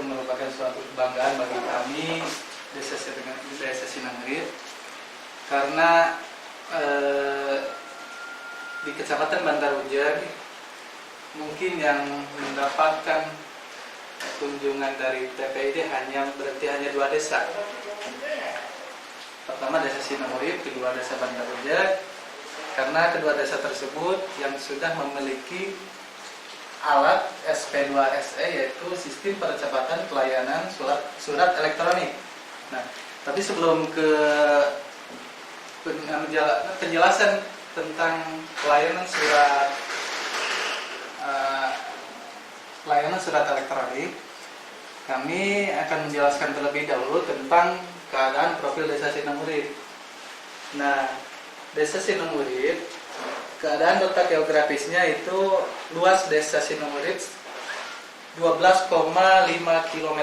merupakan suatu kebanggaan bagi kami Desa Sinangrit, karena di Kecamatan Bantar Ujung mungkin yang mendapatkan kunjungan dari TPID berarti hanya 2 desa. Pertama Desa Sinangrit, kedua Desa Bantar Ujung, karena kedua desa tersebut yang sudah memiliki alat SP2SE, yaitu sistem percepatan pelayanan surat elektronik. Nah, tapi sebelum ke penjelasan tentang pelayanan surat elektronik, kami akan menjelaskan terlebih dahulu tentang keadaan profil Desa Sinangrit. Nah, Desa Sinangrit, keadaan letak geografisnya itu luas Desa Sinangrit 12,5 km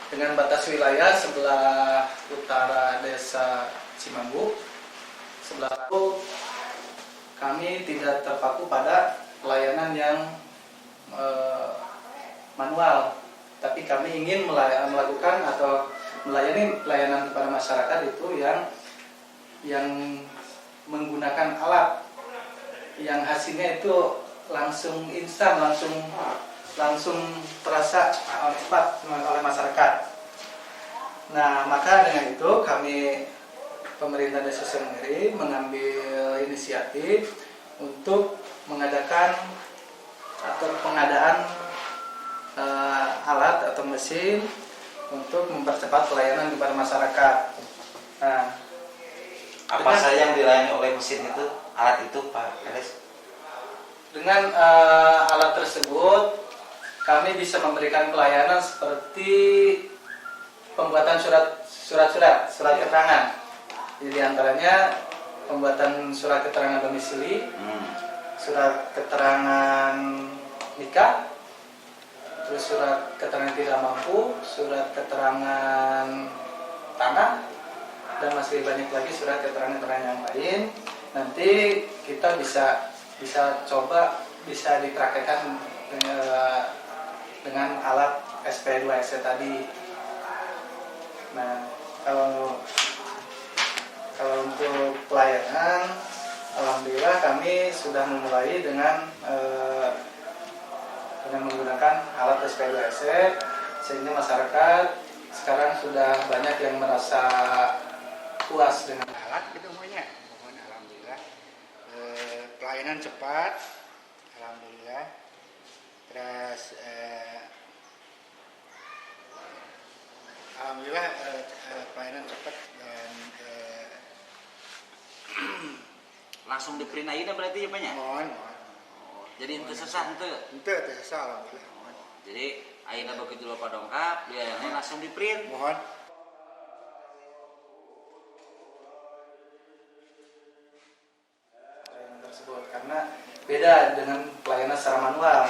dengan batas wilayah sebelah utara Desa Cimanggu. Sebelah itu kami tidak terpaku pada pelayanan yang manual, tapi kami ingin melakukan atau melayani pelayanan kepada masyarakat itu yang menggunakan alat yang hasilnya itu langsung instan, langsung terasa cepat oleh masyarakat. Nah, maka dengan itu kami pemerintah Desa Sinangrit mengambil inisiatif untuk mengadakan atau pengadaan alat atau mesin untuk mempercepat pelayanan kepada masyarakat. Nah, apa saja yang dilayani oleh mesin itu, alat itu, Pak Kades? Dengan alat tersebut kami bisa memberikan pelayanan seperti pembuatan surat keterangan. Jadi antaranya pembuatan surat keterangan domisili, surat keterangan nikah, terus surat keterangan tidak mampu, surat keterangan tanah, dan masih banyak lagi surat keterangan yang lain. Nanti kita bisa dipraktekkan dengan alat SP2SE tadi. Nah, kalau untuk pelayanan, alhamdulillah kami sudah memulai dengan menggunakan alat SP2SE, sehingga masyarakat sekarang sudah banyak yang merasa puas dengan alat itu semuanya. Mohon alhamdulillah pelayanan cepat, alhamdulillah. Terus alhamdulillah pelayanan cepat dan langsung di print aja berarti ya Pak ya? mohon. Jadi itu sesah itu. Itu sesah alhamdulillah. Jadi ayeuna begitu lupa dongkap, dia langsung di print. Mohon. Tersebut karena beda dengan pelayanan secara manual.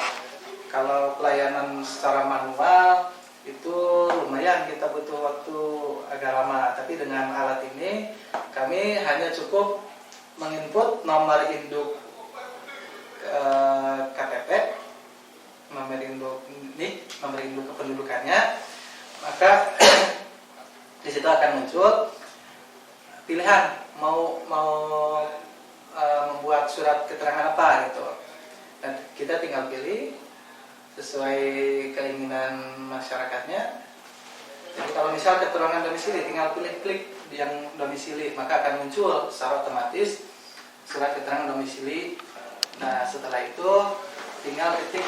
Kalau pelayanan secara manual itu lumayan kita butuh waktu agak lama, tapi dengan alat ini kami hanya cukup menginput nomor induk KTP, nomor induk NIK, nomor induk kependudukannya, maka di situ akan muncul pilihan mau membuat surat keterangan apa gitu, dan kita tinggal pilih sesuai keinginan masyarakatnya. Jadi kalau misal keterangan domisili, tinggal klik yang domisili, maka akan muncul secara otomatis surat keterangan domisili. Nah, setelah itu tinggal ketik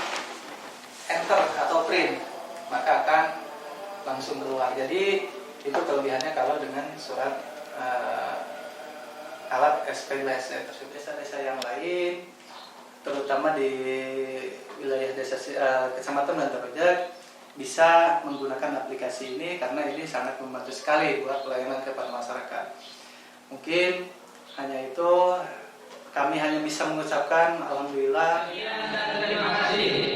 enter atau print, maka akan langsung keluar. Jadi itu kelebihannya kalau dengan surat alat SP2SE tersebut. Desa-desa yang lain, terutama di wilayah Kecamatan Bantar Ujung, bisa menggunakan aplikasi ini karena ini sangat membantu sekali buat pelayanan kepada masyarakat. Mungkin hanya itu, kami hanya bisa mengucapkan alhamdulillah. Terima kasih.